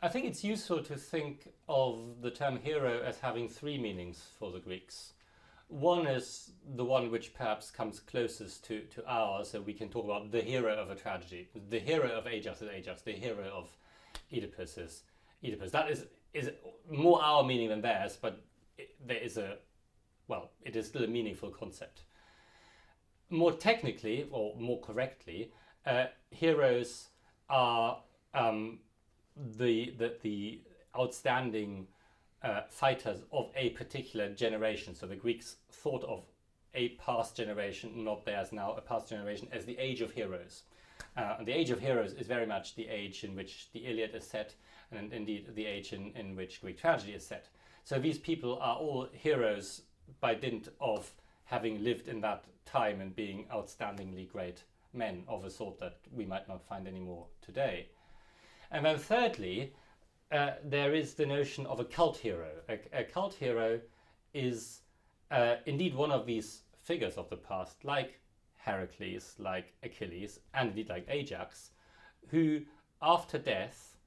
I think it's useful to think of the term hero as having three meanings for the Greeks. One is the one which perhaps comes closest to ours, so we can talk about the hero of a tragedy. The hero of Ajax is Ajax, the hero of Oedipus is Oedipus. That is more our meaning than theirs, but there is it is still a meaningful concept. More technically, or more correctly, heroes are the outstanding fighters of a particular generation. So the Greeks thought of a past generation, not theirs now, a past generation, as the age of heroes. And the age of heroes is very much the age in which the Iliad is set, and indeed the age in which Greek tragedy is set. So these people are all heroes by dint of having lived in that time and being outstandingly great men of a sort that we might not find anymore today. And then thirdly, there is the notion of a cult hero. A cult hero is indeed one of these figures of the past, like Heracles, like Achilles, and indeed like Ajax, who after death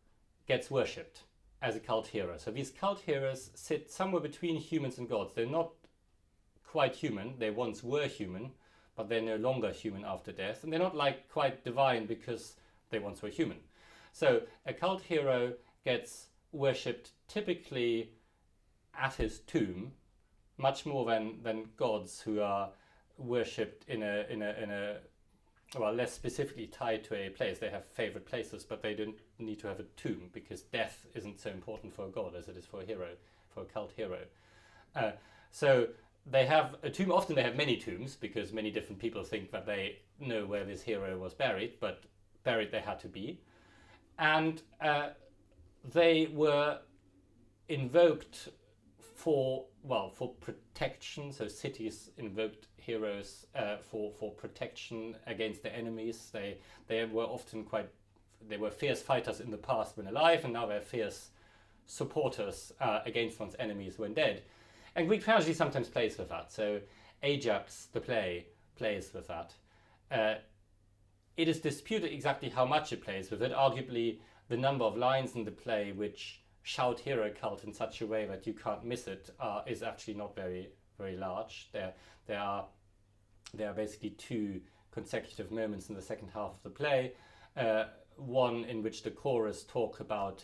gets worshipped as a cult hero. So these cult heroes sit somewhere between humans and gods. They're not quite human. They once were human, but they're no longer human after death. And they're not like quite divine because they once were human. So a cult hero gets worshipped typically at his tomb, much more than gods who are worshipped in a less specifically tied to a place. They have favorite places, but they don't need to have a tomb because death isn't so important for a god as it is for a hero, for a cult hero. So they have a tomb. Often they have many tombs because many different people think that they know where this hero was buried, but buried they had to be. And they were invoked for protection. So cities invoked heroes for protection against their enemies. They were often they were fierce fighters in the past when alive, and now they're fierce supporters against one's enemies when dead. And Greek tragedy sometimes plays with that. So Ajax, the play, plays with that. It is disputed exactly how much it plays with it. Arguably, the number of lines in the play which shout hero cult in such a way that you can't miss it is actually not very, very large. There are basically two consecutive moments in the second half of the play. One in which the chorus talk about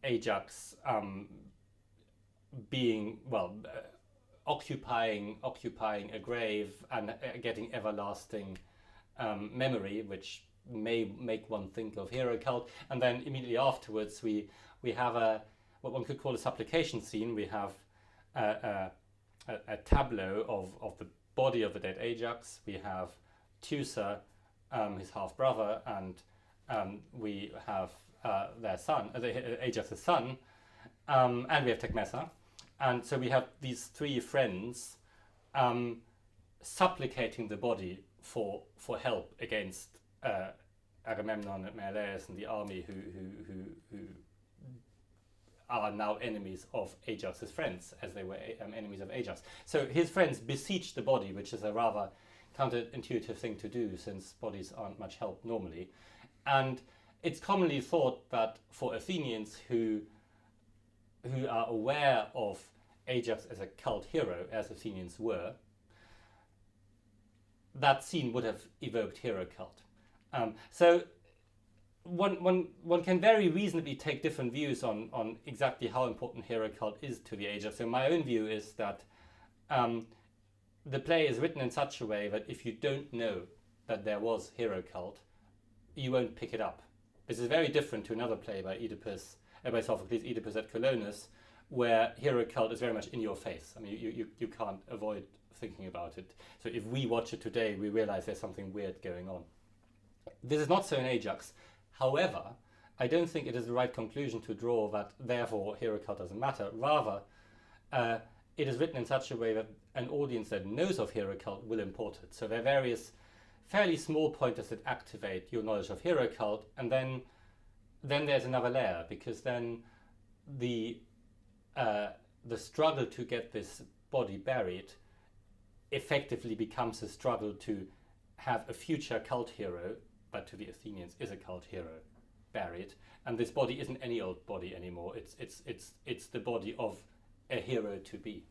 Ajax being occupying a grave and getting everlasting memory, which may make one think of hero cult. And then immediately afterwards we have what one could call a supplication scene. We have a tableau of the body of the dead Ajax. We have Tutor, his half brother, and we have their son, Ajax's son, and we have Tecmessa. And so we have these three friends supplicating the body for help against Agamemnon and Menelaus and the army who are now enemies of Ajax's friends, as they were enemies of Ajax. So his friends beseech the body, which is a rather counterintuitive thing to do since bodies aren't much help normally. And it's commonly thought that for Athenians who are aware of Ajax as a cult hero, as Athenians were, that scene would have evoked hero cult. So one can very reasonably take different views on exactly how important hero cult is to the Ajax. So my own view is that the play is written in such a way that if you don't know that there was hero cult, you won't pick it up. This is very different to another play by Sophocles, Oedipus at Colonus, where hero cult is very much in your face. I mean, you can't avoid thinking about it. So if we watch it today, we realize there's something weird going on. This is not so in Ajax. However, I don't think it is the right conclusion to draw that therefore hero cult doesn't matter. Rather, it is written in such a way that an audience that knows of hero cult will import it. So there are various fairly small pointers that activate your knowledge of hero cult, and then there's another layer, because then the struggle to get this body buried effectively becomes a struggle to have a future cult hero, but to the Athenians is a cult hero, buried, and this body isn't any old body anymore. It's the body of a hero to be.